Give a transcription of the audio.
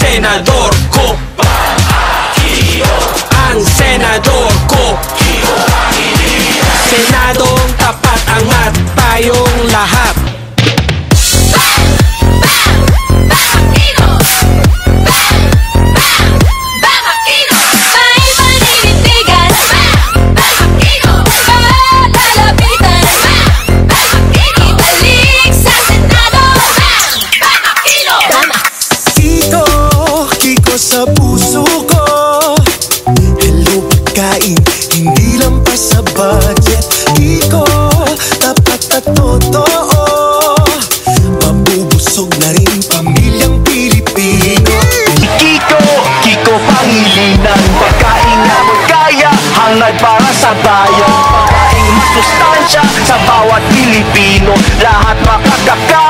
senador ko, ang senador ko, senadong tapat, angat tayong lahat. Sa puso ko, hello pagkain, hindi lang pa sa budget. Kiko, tapat at totoo, mabubusog na rin pamilyang Pilipino. Kiko, Kiko pangilinan, pagkain na magkaya, hangad para sa bayan. Pagkain masustansya sa bawat Pilipino, lahat makakakain.